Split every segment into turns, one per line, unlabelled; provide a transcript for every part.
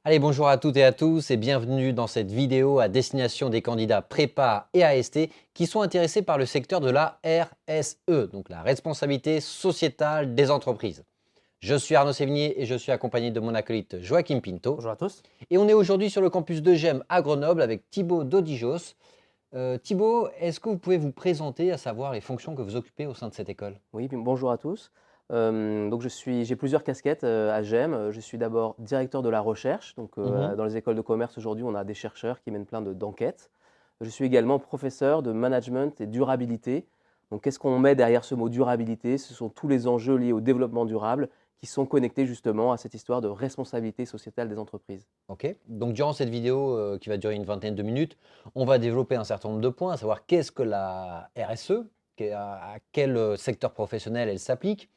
Allez, bonjour à toutes et à tous et bienvenue dans cette vidéo à destination des candidats prépa et AST qui sont intéressés par le secteur de la RSE, donc la responsabilité sociétale des entreprises. Je suis Arnaud Sévigné et je suis accompagné de mon acolyte Joachim Pinto.
Bonjour à tous.
Et on est aujourd'hui sur le campus de GEM à Grenoble avec Thibaut Dodijos. Thibaut, est-ce que vous pouvez vous présenter, à savoir les fonctions que vous occupez au sein de cette école?
Oui, bonjour à tous. Donc j'ai plusieurs casquettes à GEM. Je suis d'abord directeur de la recherche. Donc
Mhm.
dans les écoles de commerce aujourd'hui, on a des chercheurs qui mènent plein d'enquêtes. Je suis également professeur de management et durabilité. Donc qu'est-ce qu'on met derrière ce mot durabilité? Ce sont tous les enjeux liés au développement durable qui sont connectés justement à cette histoire de responsabilité sociétale des entreprises.
Ok. Donc durant cette vidéo qui va durer une vingtaine de minutes, on va développer un certain nombre de points, à savoir qu'est-ce que la RSE, à quel secteur professionnel elle s'applique.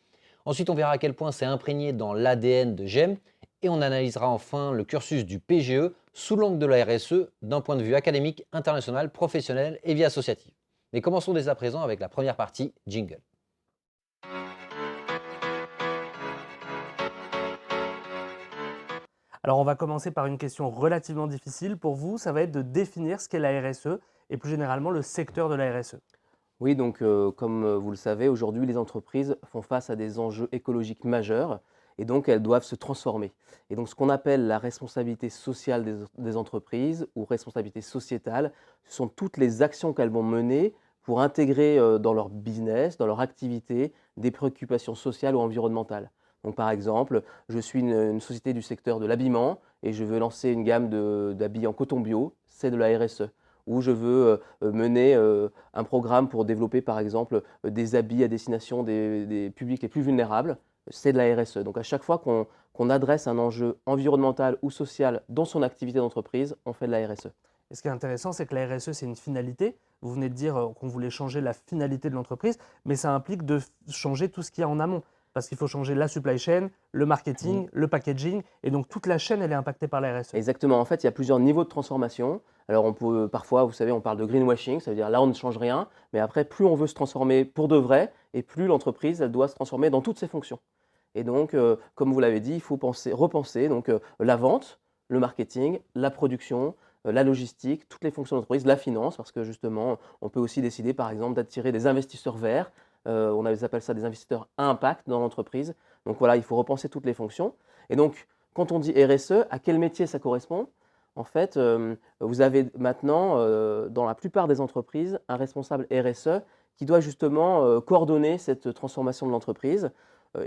Ensuite, on verra à quel point c'est imprégné dans l'ADN de GEM et on analysera enfin le cursus du PGE sous l'angle de la RSE d'un point de vue académique, international, professionnel et vie associative. Mais commençons dès à présent avec la première partie, jingle.
Alors on va commencer par une question relativement difficile pour vous. Ça va être de définir ce qu'est la RSE et plus généralement le secteur de la RSE. Oui, donc comme vous le savez, aujourd'hui, les entreprises font face à des enjeux écologiques majeurs et donc elles doivent se transformer. Et donc ce qu'on appelle la responsabilité sociale des entreprises ou responsabilité sociétale, ce sont toutes les actions qu'elles vont mener pour intégrer dans leur business, dans leur activité, des préoccupations sociales ou environnementales. Donc par exemple, je suis une société du secteur de l'habillement et je veux lancer une gamme d'habits en coton bio, c'est de la RSE. Ou je veux mener un programme pour développer, par exemple, des habits à destination des publics les plus vulnérables, c'est de la RSE. Donc à chaque fois qu'on adresse un enjeu environnemental ou social dans son activité d'entreprise, on fait de la RSE. Et ce qui est intéressant, c'est que la RSE, c'est une finalité. Vous venez de dire qu'on voulait changer la finalité de l'entreprise, mais ça implique de changer tout ce qu'il y a en amont. Parce qu'il faut changer la supply chain, le marketing, le packaging, et donc toute la chaîne, elle est impactée par la RSE. Exactement. En fait, il y a plusieurs niveaux de transformation. Alors, on peut parfois, vous savez, on parle de greenwashing, ça veut dire là, on ne change rien, mais après, plus on veut se transformer pour de vrai, et plus l'entreprise, elle doit se transformer dans toutes ses fonctions. Et donc, comme vous l'avez dit, il faut repenser donc, la vente, le marketing, la production, la logistique, toutes les fonctions d'entreprise, la finance, parce que justement, on peut aussi décider, par exemple, d'attirer des investisseurs verts. On appelle ça des investisseurs à impact dans l'entreprise. Donc voilà, il faut repenser toutes les fonctions. Et donc, quand on dit RSE, à quel métier ça correspond? En fait, vous avez maintenant, dans la plupart des entreprises, un responsable RSE qui doit justement coordonner cette transformation de l'entreprise.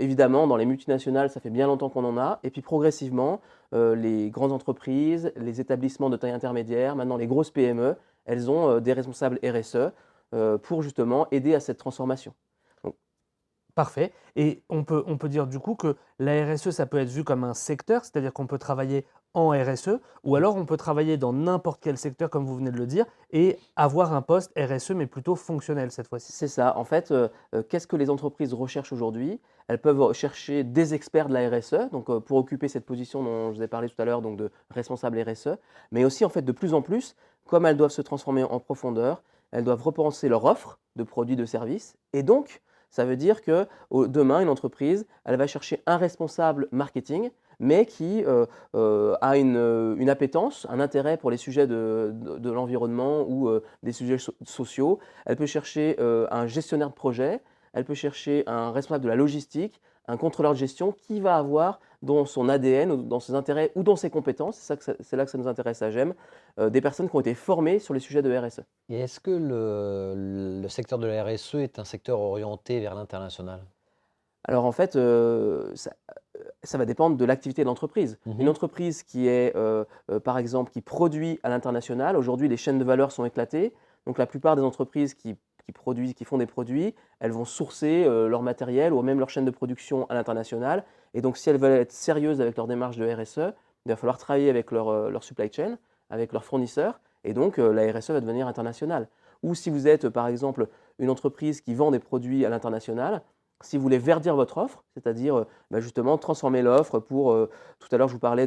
Évidemment, dans les multinationales, ça fait bien longtemps qu'on en a. Et puis progressivement, les grandes entreprises, les établissements de taille intermédiaire, maintenant les grosses PME, elles ont des responsables RSE pour justement aider à cette transformation. Donc, parfait. Et on peut dire du coup que la RSE, ça peut être vu comme un secteur, c'est-à-dire qu'on peut travailler en RSE, ou alors on peut travailler dans n'importe quel secteur, comme vous venez de le dire, et avoir un poste RSE, mais plutôt fonctionnel cette fois-ci. C'est ça. En fait, qu'est-ce que les entreprises recherchent aujourd'hui? Elles peuvent chercher des experts de la RSE, donc pour occuper cette position dont je vous ai parlé tout à l'heure, donc de responsable RSE, mais aussi en fait de plus en plus, comme elles doivent se transformer en profondeur, elles doivent repenser leur offre de produits, de services, et donc ça veut dire que demain, une entreprise, elle va chercher un responsable marketing, mais qui a une appétence, un intérêt pour les sujets de l'environnement ou des sujets sociaux. Elle peut chercher un gestionnaire de projet, elle peut chercher un responsable de la logistique, un contrôleur de gestion qui va avoir dans son ADN, ou dans ses intérêts ou dans ses compétences, c'est là que ça nous intéresse à GEM, des personnes qui ont été formées sur les sujets de RSE.
Et est-ce que le secteur de la RSE est un secteur orienté vers l'international?
Alors en fait, ça va dépendre de l'activité de l'entreprise. Une
Mhm.
entreprise qui est, par exemple, qui produit à l'international, aujourd'hui les chaînes de valeur sont éclatées. Donc la plupart des entreprises qui produisent, qui font des produits, elles vont sourcer, leur matériel ou même leur chaîne de production à l'international. Et donc si elles veulent être sérieuses avec leur démarche de RSE, il va falloir travailler avec leur supply chain, avec leurs fournisseurs, et donc la RSE va devenir internationale. Ou si vous êtes, par exemple, une entreprise qui vend des produits à l'international, si vous voulez verdir votre offre, c'est-à-dire justement transformer l'offre pour, tout à l'heure je vous parlais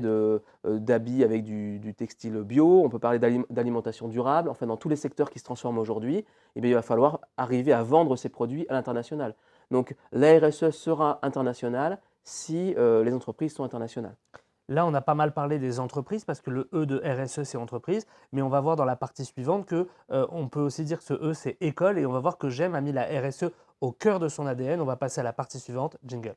d'habits avec du textile bio, on peut parler d'alimentation durable, enfin dans tous les secteurs qui se transforment aujourd'hui, eh bien, il va falloir arriver à vendre ces produits à l'international. Donc la RSE sera internationale si les entreprises sont internationales. Là, on a pas mal parlé des entreprises parce que le E de RSE, c'est entreprise, mais on va voir dans la partie suivante que on peut aussi dire que ce E, c'est école, et on va voir que GEM a mis la RSE au cœur de son ADN. On va passer à la partie suivante, jingle.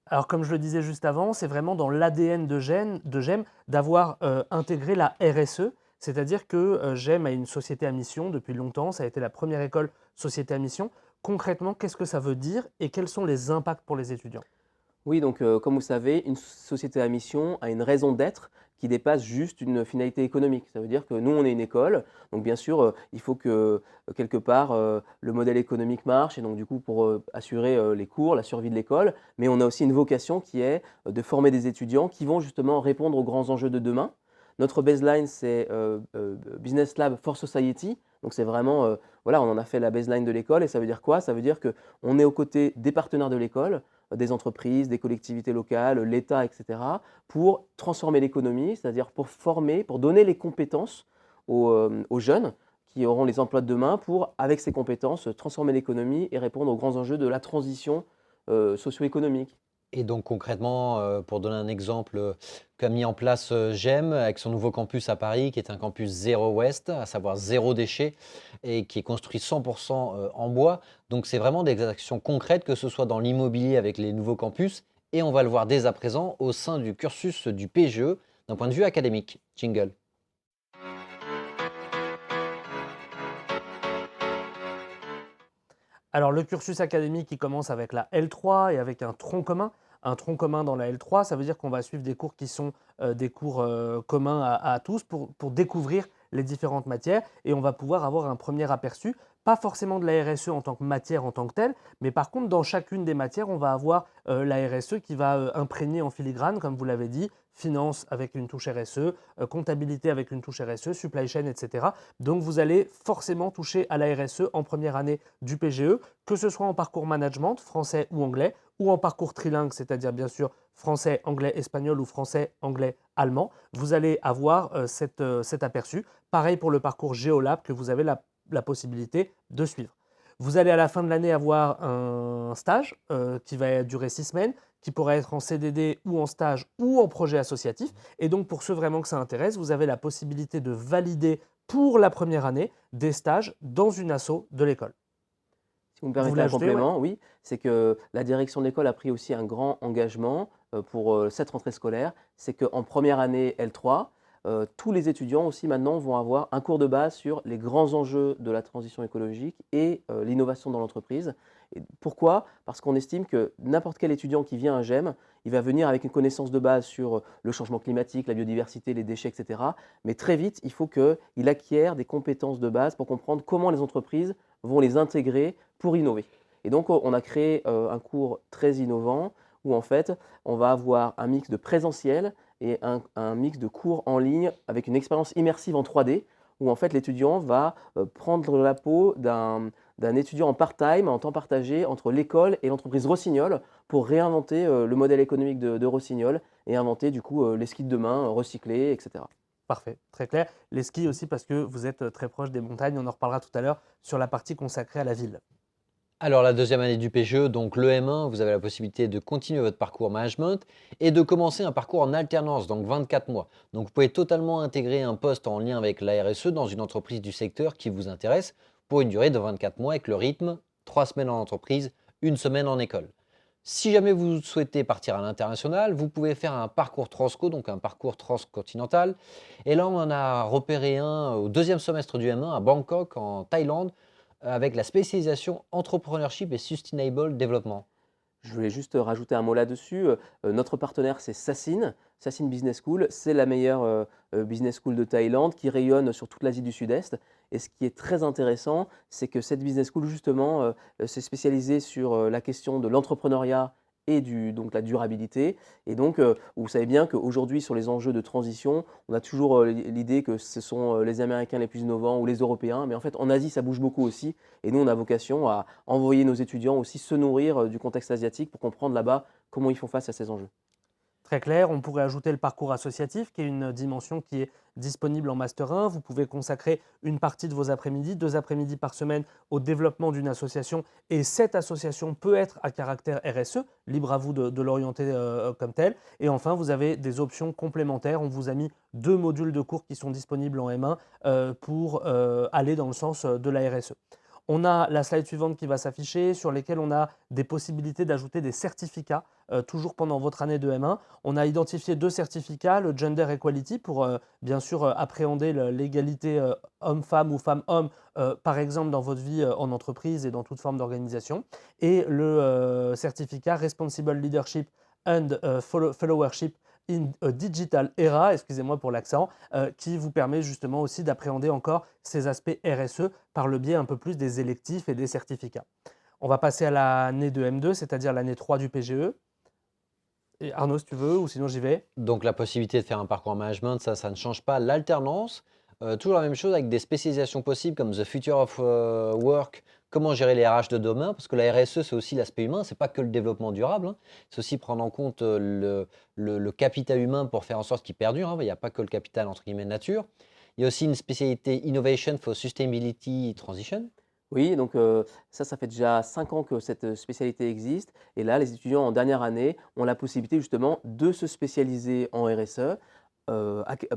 Alors, comme je le disais juste avant, c'est vraiment dans l'ADN de GEM d'avoir intégré la RSE, c'est-à-dire que GEM a une société à mission depuis longtemps, ça a été la première école société à mission. Concrètement, qu'est-ce que ça veut dire et quels sont les impacts pour les étudiants?
Oui, donc comme vous savez, une société à mission a une raison d'être qui dépasse juste une finalité économique. Ça veut dire que nous, on est une école, donc bien sûr, il faut que quelque part le modèle économique marche, et donc du coup pour assurer les cours, la survie de l'école, mais on a aussi une vocation qui est de former des étudiants qui vont justement répondre aux grands enjeux de demain. Notre baseline, c'est Business Lab for Society. Donc c'est vraiment, voilà, on en a fait la baseline de l'école, et ça veut dire quoi? Ça veut dire qu'on est aux côtés des partenaires de l'école, des entreprises, des collectivités locales, l'État, etc., pour transformer l'économie, c'est-à-dire pour former, pour donner les compétences aux jeunes qui auront les emplois de demain pour, avec ces compétences, transformer l'économie et répondre aux grands enjeux de la transition socio-économique.
Et donc concrètement, pour donner un exemple, qu'a mis en place, GEM avec son nouveau campus à Paris, qui est un campus zéro waste, à savoir zéro déchet et qui est construit 100 en bois. Donc c'est vraiment des actions concrètes, que ce soit dans l'immobilier avec les nouveaux campus, et on va le voir dès à présent au sein du cursus du PGE, d'un point de vue académique. Jingle.
Alors, le cursus académique, il commence avec la L3 et avec un tronc commun. Un tronc commun dans la L3, ça veut dire qu'on va suivre des cours qui sont des cours communs à tous pour découvrir les différentes matières, et on va pouvoir avoir un premier aperçu, pas forcément de la RSE en tant que matière en tant que telle, mais par contre, dans chacune des matières, on va avoir la RSE qui va imprégner en filigrane, comme vous l'avez dit, finance avec une touche RSE, comptabilité avec une touche RSE, supply chain, etc. Donc, vous allez forcément toucher à la RSE en première année du PGE, que ce soit en parcours management, français ou anglais, ou en parcours trilingue, c'est-à-dire bien sûr français, anglais, espagnol ou français, anglais, allemand. Vous allez avoir cet aperçu. Pareil pour le parcours Géolab que vous avez la possibilité de suivre. Vous allez à la fin de l'année avoir un stage qui va durer 6 semaines, qui pourrait être en CDD ou en stage ou en projet associatif. Et donc, pour ceux vraiment que ça intéresse, vous avez la possibilité de valider pour la première année des stages dans une asso de l'école.
Si vous me
Vous
permettez
voulez
un
ajouter, ouais?
complément, oui, c'est que la direction de l'école a pris aussi un grand engagement pour cette rentrée scolaire. C'est qu'en première année L3, tous les étudiants aussi maintenant vont avoir un cours de base sur les grands enjeux de la transition écologique et l'innovation dans l'entreprise. Et pourquoi? Parce qu'on estime que n'importe quel étudiant qui vient à GEM, il va venir avec une connaissance de base sur le changement climatique, la biodiversité, les déchets, etc. Mais très vite, il faut qu'il acquiert des compétences de base pour comprendre comment les entreprises vont les intégrer pour innover. Et donc, on a créé un cours très innovant où en fait, on va avoir un mix de présentiel et un mix de cours en ligne avec une expérience immersive en 3D où en fait l'étudiant va prendre la peau d'un étudiant en part-time, en temps partagé entre l'école et l'entreprise Rossignol pour réinventer le modèle économique de Rossignol et inventer du coup les skis de demain recyclés, etc.
Parfait, très clair. Les skis aussi parce que vous êtes très proche des montagnes, on en reparlera tout à l'heure sur la partie consacrée à la ville.
Alors la deuxième année du PGE, donc le M1, vous avez la possibilité de continuer votre parcours management et de commencer un parcours en alternance, donc 24 mois. Donc vous pouvez totalement intégrer un poste en lien avec la RSE dans une entreprise du secteur qui vous intéresse pour une durée de 24 mois avec le rythme 3 semaines en entreprise, 1 semaine en école. Si jamais vous souhaitez partir à l'international, vous pouvez faire un parcours transco, donc un parcours transcontinental. Et là, on en a repéré un au deuxième semestre du M1 à Bangkok, en Thaïlande, avec la spécialisation Entrepreneurship et Sustainable Development.
Je voulais juste rajouter un mot là-dessus. Notre partenaire, c'est Sassin, Sassin Business School. C'est la meilleure business school de Thaïlande qui rayonne sur toute l'Asie du Sud-Est. Et ce qui est très intéressant, c'est que cette business school, justement, s'est spécialisée sur la question de l'entrepreneuriat et donc la durabilité. Et donc, vous savez bien qu'aujourd'hui, sur les enjeux de transition, on a toujours l'idée que ce sont les Américains les plus innovants ou les Européens. Mais en fait, en Asie, ça bouge beaucoup aussi. Et nous, on a vocation à envoyer nos étudiants aussi se nourrir du contexte asiatique pour comprendre là-bas comment ils font face à ces enjeux.
très clair. On pourrait ajouter le parcours associatif, qui est une dimension qui est disponible en Master 1. Vous pouvez consacrer une partie de vos après-midi, 2 après-midi par semaine, au développement d'une association. Et cette association peut être à caractère RSE, libre à vous de l'orienter comme tel. Et enfin, vous avez des options complémentaires. On vous a mis 2 modules de cours qui sont disponibles en M1 pour aller dans le sens de la RSE. On a la slide suivante qui va s'afficher, sur lesquelles on a des possibilités d'ajouter des certificats, toujours pendant votre année de M1. On a identifié 2 certificats, le Gender Equality pour bien sûr appréhender l'égalité homme-femme ou femme-homme, par exemple dans votre vie en entreprise et dans toute forme d'organisation, et le certificat Responsible Leadership and Followership in a Digital Era, excusez-moi pour l'accent, qui vous permet justement aussi d'appréhender encore ces aspects RSE par le biais un peu plus des électifs et des certificats. On va passer à l'année de M2, c'est-à-dire l'année 3 du PGE. Et Arnaud, si tu veux, ou sinon j'y vais.
Donc la possibilité de faire un parcours en management, ça ne change pas. L'alternance, toujours la même chose avec des spécialisations possibles comme The Future of Work, comment gérer les RH de demain, parce que la RSE, c'est aussi l'aspect humain, c'est pas que le développement durable, hein. C'est aussi prendre en compte le capital humain pour faire en sorte qu'il perdure, hein. Il n'y a pas que le capital entre guillemets nature. Il y a aussi une spécialité Innovation for Sustainability Transition.
Oui, donc ça fait déjà 5 ans que cette spécialité existe. Et là, les étudiants en dernière année ont la possibilité justement de se spécialiser en RSE.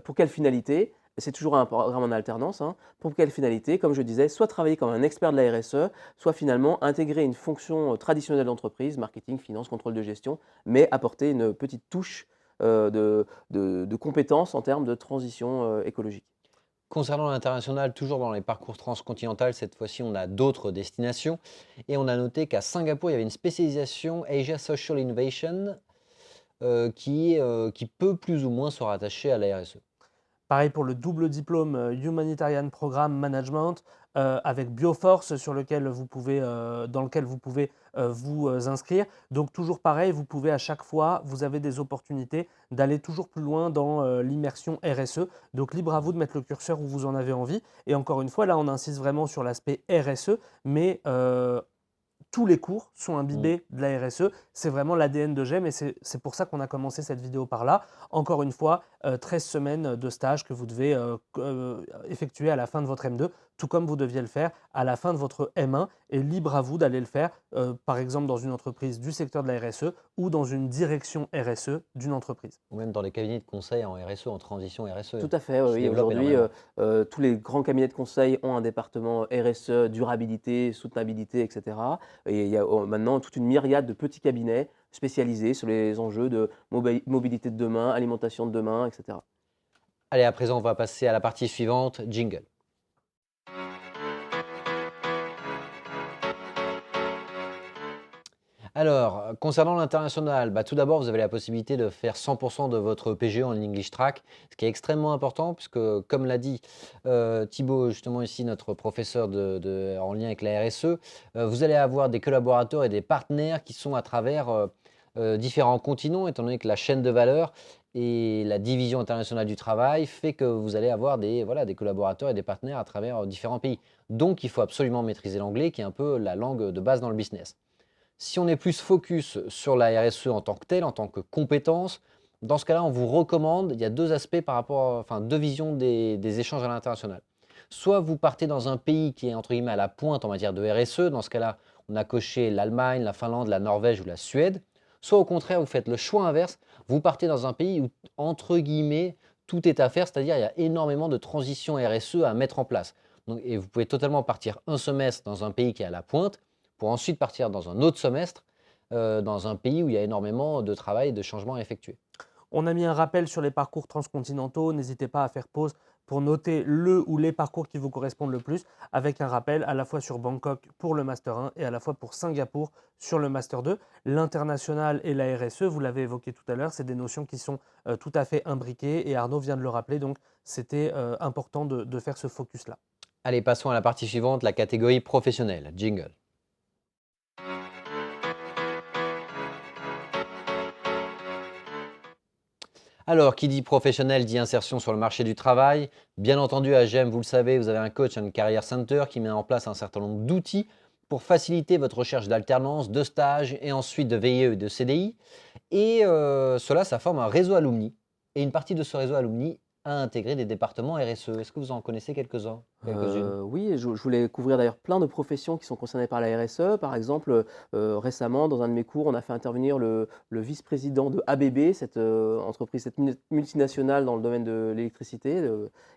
Pour quelle finalité? C'est toujours un programme en alternance, hein. Pour quelle finalité? Comme je disais, soit travailler comme un expert de la RSE, soit finalement intégrer une fonction traditionnelle d'entreprise, marketing, finance, contrôle de gestion, mais apporter une petite touche de compétences en termes de transition écologique.
Concernant l'international, toujours dans les parcours transcontinentaux, cette fois-ci, on a d'autres destinations. Et on a noté qu'à Singapour, il y avait une spécialisation Asia Social Innovation qui peut plus ou moins se rattacher à la RSE.
Pareil pour le double diplôme Humanitarian Program Management avec Bioforce dans lequel vous pouvez vous inscrire. Donc toujours pareil, vous pouvez à chaque fois, vous avez des opportunités d'aller toujours plus loin dans l'immersion RSE. Donc libre à vous de mettre le curseur où vous en avez envie. Et encore une fois, là on insiste vraiment sur l'aspect RSE, mais tous les cours sont imbibés de la RSE. C'est vraiment l'ADN de GEM et c'est pour ça qu'on a commencé cette vidéo par là. Encore une fois, 13 semaines de stage que vous devez effectuer à la fin de votre M2, tout comme vous deviez le faire à la fin de votre M1. Et libre à vous d'aller le faire, par exemple dans une entreprise du secteur de la RSE ou dans une direction RSE d'une entreprise.
Ou même dans les cabinets de conseil en RSE, en transition RSE.
Tout à fait, oui. Aujourd'hui, tous les grands cabinets de conseil ont un département RSE, durabilité, soutenabilité, etc. Et il y a maintenant toute une myriade de petits cabinets spécialisés sur les enjeux de mobilité de demain, alimentation de demain, etc.
Allez, à présent, on va passer à la partie suivante, jingle. Alors, concernant l'international, tout d'abord, vous avez la possibilité de faire 100% de votre PGE en English Track, ce qui est extrêmement important puisque, comme l'a dit Thibaut, justement ici, notre professeur en lien avec la RSE, vous allez avoir des collaborateurs et des partenaires qui sont à travers différents continents, étant donné que la chaîne de valeur et la division internationale du travail fait que vous allez avoir des collaborateurs et des partenaires à travers différents pays. Donc, il faut absolument maîtriser l'anglais, qui est un peu la langue de base dans le business. Si on est plus focus sur la RSE en tant que telle, en tant que compétence, dans ce cas-là, on vous recommande, il y a 2 aspects par rapport, 2 visions des échanges à l'international. Soit vous partez dans un pays qui est entre guillemets à la pointe en matière de RSE, dans ce cas-là, on a coché l'Allemagne, la Finlande, la Norvège ou la Suède. Soit au contraire, vous faites le choix inverse, vous partez dans un pays où, entre guillemets, tout est à faire, c'est-à-dire il y a énormément de transitions RSE à mettre en place. Donc, et vous pouvez totalement partir un semestre dans un pays qui est à la pointe, pour ensuite partir dans un autre semestre, dans un pays où il y a énormément de travail et de changements à effectuer.
On a mis un rappel sur les parcours transcontinentaux. N'hésitez pas à faire pause pour noter le ou les parcours qui vous correspondent le plus, avec un rappel à la fois sur Bangkok pour le Master 1 et à la fois pour Singapour sur le Master 2. L'international et la RSE, vous l'avez évoqué tout à l'heure, c'est des notions qui sont tout à fait imbriquées et Arnaud vient de le rappeler, donc c'était important de faire ce focus-là.
Allez, passons à la partie suivante, la catégorie professionnelle. Jingle. Alors, qui dit professionnel dit insertion sur le marché du travail. Bien entendu, à GEM, vous le savez, vous avez un coach, un career center qui met en place un certain nombre d'outils pour faciliter votre recherche d'alternance, de stage et ensuite de VIE et de CDI. Et cela, ça forme un réseau alumni. Et une partie de ce réseau alumni a intégré des départements RSE. Est-ce que vous en connaissez quelques-uns, quelques-unes?
Oui, et je voulais couvrir d'ailleurs plein de professions qui sont concernées par la RSE. Par exemple, récemment, dans un de mes cours, on a fait intervenir le vice-président de ABB, cette entreprise, cette multinationale dans le domaine de l'électricité.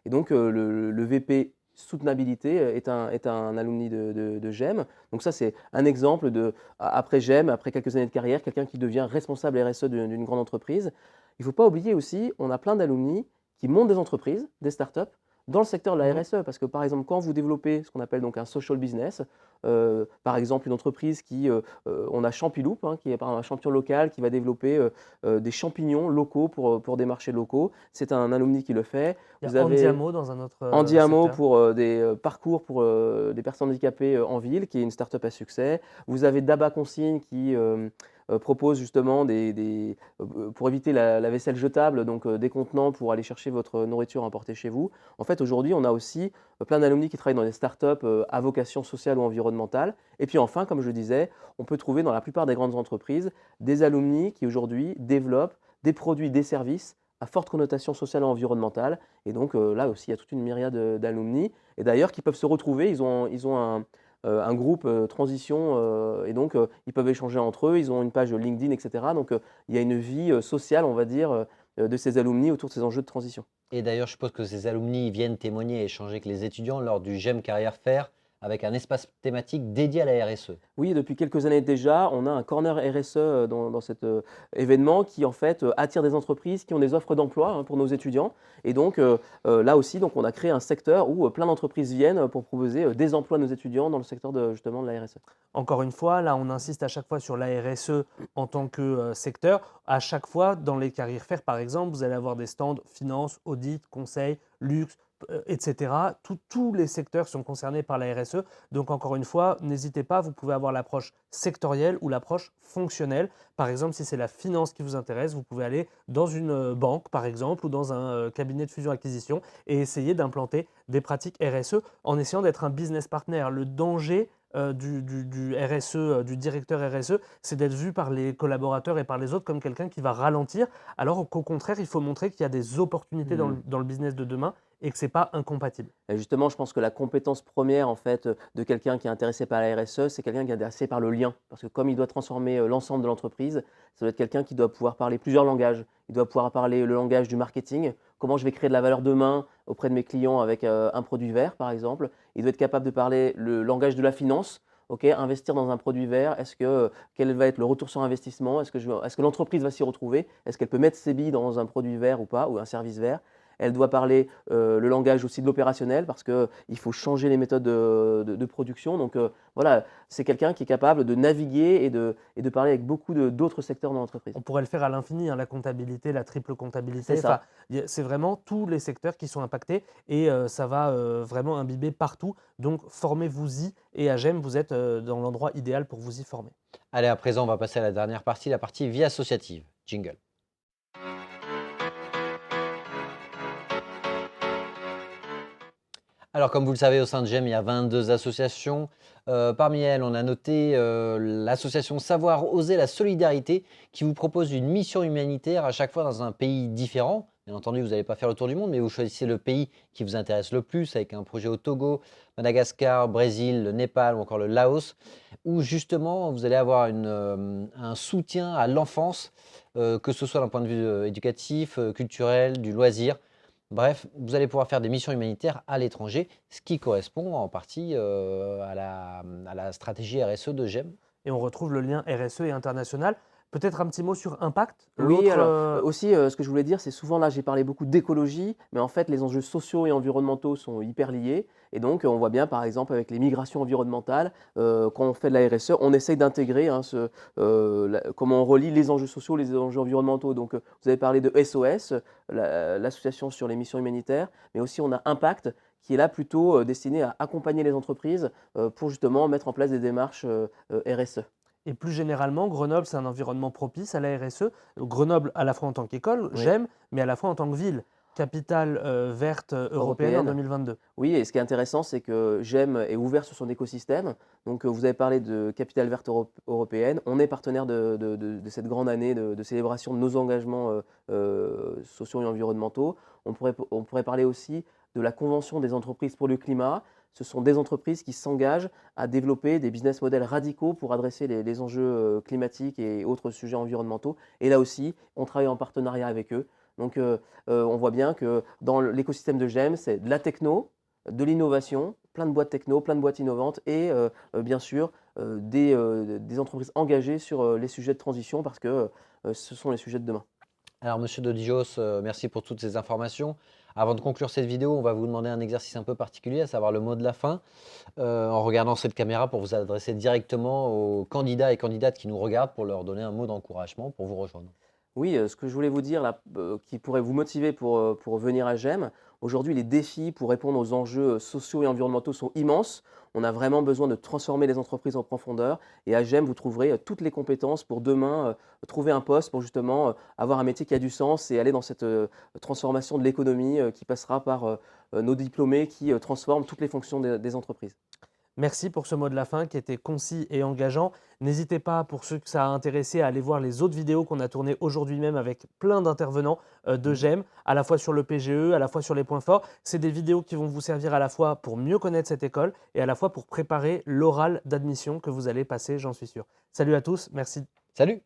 Et donc, le VP soutenabilité est un alumni de GEM. Donc ça, c'est un exemple après GEM, après quelques années de carrière, quelqu'un qui devient responsable RSE d'une grande entreprise. Il ne faut pas oublier aussi, on a plein d'alumni qui montent des entreprises, des startups, dans le secteur de la
Mhm.
RSE, parce que par exemple, quand vous développez ce qu'on appelle donc un social business, par exemple une entreprise on a Champiloup, hein, qui est par exemple un champion local qui va développer des champignons locaux pour des marchés locaux. C'est un alumni qui le fait.
Il y
Vous
a
avez
Andiamo dans un autre
Andiamo
secteur.
pour des parcours pour des personnes handicapées en ville, qui est une start-up à succès. Vous avez Daba Consigne qui propose justement pour éviter la vaisselle jetable, donc des contenants pour aller chercher votre nourriture importée chez vous. En fait, aujourd'hui, on a aussi plein d'alumni qui travaillent dans des start-up à vocation sociale ou environnementale. Et puis enfin, comme je le disais, on peut trouver dans la plupart des grandes entreprises des alumni qui aujourd'hui développent des produits, des services à forte connotation sociale et environnementale. Et donc là aussi, il y a toute une myriade d'alumni. Et d'ailleurs, qui peuvent se retrouver, ils ont un groupe transition et donc ils peuvent échanger entre eux. Ils ont une page LinkedIn, etc. Donc il y a une vie sociale, on va dire, de ces alumni autour de ces enjeux de transition.
Et d'ailleurs, je suppose que ces alumni viennent témoigner et échanger avec les étudiants lors du GEM Carrière Fair avec un espace thématique dédié à la RSE.
Oui, depuis quelques années déjà, on a un corner RSE dans cet événement qui en fait attire des entreprises qui ont des offres d'emploi pour nos étudiants. Et donc là aussi, donc, on a créé un secteur où plein d'entreprises viennent pour proposer des emplois à nos étudiants dans le secteur justement de la RSE.
Encore une fois, là, on insiste à chaque fois sur la RSE en tant que secteur. À chaque fois, dans les carrières faire, par exemple, vous allez avoir des stands finance, audit, conseil, luxe, etc. Tous les secteurs sont concernés par la RSE. Donc, encore une fois, n'hésitez pas, vous pouvez avoir l'approche sectorielle ou l'approche fonctionnelle. Par exemple, si c'est la finance qui vous intéresse, vous pouvez aller dans une banque, par exemple, ou dans un cabinet de fusion-acquisition et essayer d'implanter des pratiques RSE en essayant d'être un business partner. Le danger du RSE, du directeur RSE, c'est d'être vu par les collaborateurs et par les autres comme quelqu'un qui va ralentir, alors qu'au contraire, il faut montrer qu'il y a des opportunités dans le business de demain et que ce n'est pas incompatible.
Et justement, je pense que la compétence première en fait, de quelqu'un qui est intéressé par la RSE, c'est quelqu'un qui est intéressé par le lien. Parce que comme il doit transformer l'ensemble de l'entreprise, ça doit être quelqu'un qui doit pouvoir parler plusieurs langages. Il doit pouvoir parler le langage du marketing, comment je vais créer de la valeur demain auprès de mes clients avec un produit vert, par exemple. Il doit être capable de parler le langage de la finance. Ok, investir dans un produit vert, quel va être le retour sur investissement? Est-ce que l'entreprise va s'y retrouver? Est-ce qu'elle peut mettre ses billes dans un produit vert ou pas, ou un service vert? Elle doit parler le langage aussi de l'opérationnel parce qu'il faut changer les méthodes de production. Donc voilà, c'est quelqu'un qui est capable de naviguer et de parler avec beaucoup d'autres secteurs dans l'entreprise.
On pourrait le faire à l'infini, hein, la comptabilité, la triple comptabilité.
C'est ça.
Enfin, c'est vraiment tous les secteurs qui sont impactés et ça va vraiment imbiber partout. Donc, formez-vous-y et à GEM, vous êtes dans l'endroit idéal pour vous y former.
Allez, à présent, on va passer à la dernière partie, la partie vie associative. Jingle. Alors, comme vous le savez, au sein de GEM, il y a 22 associations. Parmi elles, on a noté l'association Savoir Oser la Solidarité qui vous propose une mission humanitaire à chaque fois dans un pays différent. Bien entendu, vous n'allez pas faire le tour du monde, mais vous choisissez le pays qui vous intéresse le plus avec un projet au Togo, Madagascar, Brésil, le Népal ou encore le Laos, où justement vous allez avoir un soutien à l'enfance, que ce soit d'un point de vue éducatif, culturel, du loisir. Bref, vous allez pouvoir faire des missions humanitaires à l'étranger, ce qui correspond en partie à la stratégie RSE de GEM.
Et on retrouve le lien RSE et international. Peut-être un petit mot sur Impact.
Oui, alors aussi, ce que je voulais dire, c'est souvent là, j'ai parlé beaucoup d'écologie, mais en fait, les enjeux sociaux et environnementaux sont hyper liés. Et donc, on voit bien, par exemple, avec les migrations environnementales, quand on fait de la RSE, on essaye d'intégrer comment on relie les enjeux sociaux, les enjeux environnementaux. Donc, vous avez parlé de SOS, l'association sur les missions humanitaires, mais aussi on a Impact, qui est là plutôt destiné à accompagner les entreprises pour justement mettre en place des démarches RSE.
Et plus généralement, Grenoble, c'est un environnement propice à la RSE. Grenoble, à la fois en tant qu'école,
Oui.
GEM, mais à la fois en tant que ville. capitale verte européenne en 2022.
Oui, et ce qui est intéressant, c'est que GEM est ouvert sur son écosystème. Donc, vous avez parlé de capitale verte européenne. On est partenaire de cette grande année de célébration de nos engagements sociaux et environnementaux. On pourrait parler aussi de la Convention des entreprises pour le climat. Ce sont des entreprises qui s'engagent à développer des business models radicaux pour adresser les enjeux climatiques et autres sujets environnementaux. Et là aussi, on travaille en partenariat avec eux. Donc, on voit bien que dans l'écosystème de GEM, c'est de la techno, de l'innovation, plein de boîtes techno, plein de boîtes innovantes et bien sûr des entreprises engagées sur les sujets de transition parce que ce sont les sujets de demain.
Alors, Monsieur Dodijos, merci pour toutes ces informations. Avant de conclure cette vidéo, on va vous demander un exercice un peu particulier, à savoir le mot de la fin, en regardant cette caméra pour vous adresser directement aux candidats et candidates qui nous regardent pour leur donner un mot d'encouragement pour vous rejoindre.
Oui, ce que je voulais vous dire là, qui pourrait vous motiver pour venir à GEM, aujourd'hui les défis pour répondre aux enjeux sociaux et environnementaux sont immenses. On a vraiment besoin de transformer les entreprises en profondeur et à GEM, vous trouverez toutes les compétences pour demain trouver un poste pour justement avoir un métier qui a du sens et aller dans cette transformation de l'économie qui passera par nos diplômés qui transforment toutes les fonctions des entreprises.
Merci pour ce mot de la fin qui était concis et engageant. N'hésitez pas, pour ceux que ça a intéressé, à aller voir les autres vidéos qu'on a tournées aujourd'hui même avec plein d'intervenants de GEM, à la fois sur le PGE, à la fois sur les points forts. C'est des vidéos qui vont vous servir à la fois pour mieux connaître cette école et à la fois pour préparer l'oral d'admission que vous allez passer, j'en suis sûr. Salut à tous, merci.
Salut!